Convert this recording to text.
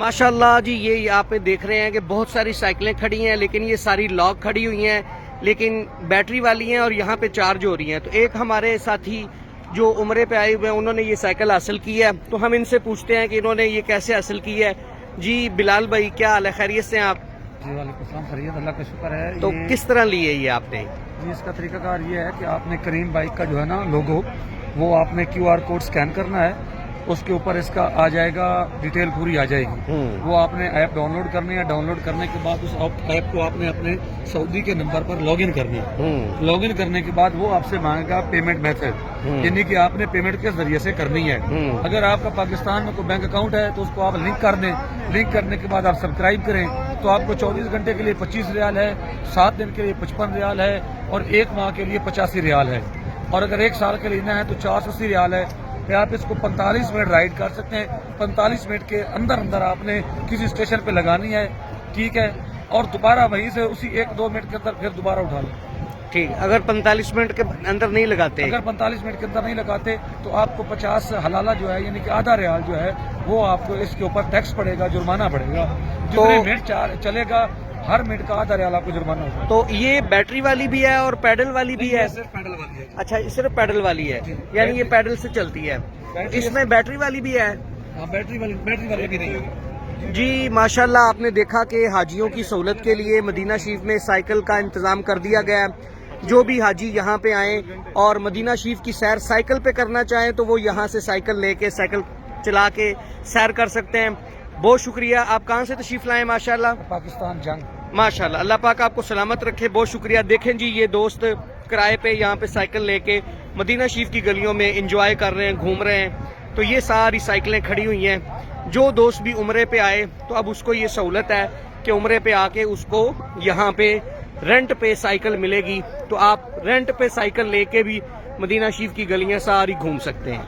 माशाल्लाह जी, ये आप देख रहे हैं कि बहुत सारी साइकिलें खड़ी हैं, लेकिन ये सारी लॉक खड़ी हुई हैं, लेकिन बैटरी वाली हैं और यहाँ पे चार्ज हो रही हैं। तो एक हमारे साथी जो उम्रे पे आए हुए हैं, उन्होंने ये साइकिल हासिल की है, तो हम इनसे पूछते हैं कि इन्होंने ये कैसे हासिल की है। जी बिलाल भाई, क्या हाल है, खैरियत से हैं आप? जी वालेकुम सलाम, खैरियत, अल्लाह का शुक्र है। तो किस तरह ली है ये आपने? जी इसका तरीकाकार ये है कि आपने करीम बाइक का जो है ना लोगो, वो आपने QR कोड स्कैन करना है, उसके ऊपर इसका आ जाएगा, डिटेल पूरी आ जाएगी। वो आपने ऐप डाउनलोड करनी है, डाउनलोड करने के बाद उस ऐप को आपने अपने सऊदी के नंबर पर लॉगिन करना है। लॉगिन करने के बाद वो आपसे मांगेगा पेमेंट मेथड, यानी कि आपने पेमेंट के जरिए से करनी है। अगर आपका पाकिस्तान में कोई बैंक अकाउंट है तो उसको आप लिंक कर दें। लिंक करने के बाद आप सब्सक्राइब करें तो आपको 24 घंटे के लिए 25 रियाल है, 7 दिन के लिए 55 रियाल है और 1 माह के लिए 85 रियाल है, और अगर 1 साल के लिए लेना है तो 480 रियाल है। फिर आप इसको 45 मिनट राइड कर सकते हैं। 45 मिनट के अंदर अंदर आपने किसी स्टेशन पे लगानी है, ठीक है, और दोबारा वहीं से उसी 1-2 मिनट के अंदर फिर दोबारा उठा लो। ठीक, अगर 45 मिनट के अंदर नहीं लगाते, अगर 45 मिनट के अंदर नहीं लगाते तो आपको 50 हलाला जो है, यानी कि आधा रियाल जो है, वो आपको इसके ऊपर टैक्स पड़ेगा, जुर्माना पड़ेगा। जितने मिनट चलेगा हर मिनट का आधा रियाल आपको जुर्माना होगा। तो ये बैटरी वाली भी है और पैडल वाली भी है? सिर्फ पैडल वाली है। अच्छा, ये सिर्फ पैडल वाली है, यानी ये पैडल से चलती है। इसमें बैटरी वाली भी है? हाँ, बैटरी वाली भी नहीं होगी। जी माशाल्लाह, आपने देखा कि हाजियों की सहूलत के लिए मदीना शरीफ में साइकिल का इंतजाम कर दिया गया है। जो भी हाजी यहाँ पे आए और मदीना शरीफ की सैर साइकिल पे करना चाहें तो वो यहाँ से साइकिल लेके, साइकिल चला के सैर कर सकते हैं। बहुत शुक्रिया। आप कहाँ से तशरीफ लाए? माशाल्लाह, पाकिस्तान जंग। माशाल्लाह, अल्लाह पाक आपको सलामत रखे। बहुत शुक्रिया। देखें जी, ये दोस्त किराए पे यहाँ पे साइकिल लेके मदीना शरीफ की गलियों में एंजॉय कर रहे हैं, घूम रहे हैं। तो ये सारी साइकिलें खड़ी हुई हैं। जो दोस्त भी उम्रे पे आए तो अब उसको ये सहूलत है कि उम्रे पे आके उसको यहाँ पे रेंट पे साइकिल मिलेगी, तो आप रेंट पे साइकिल लेके भी मदीना शरीफ की गलियां सारी घूम सकते हैं।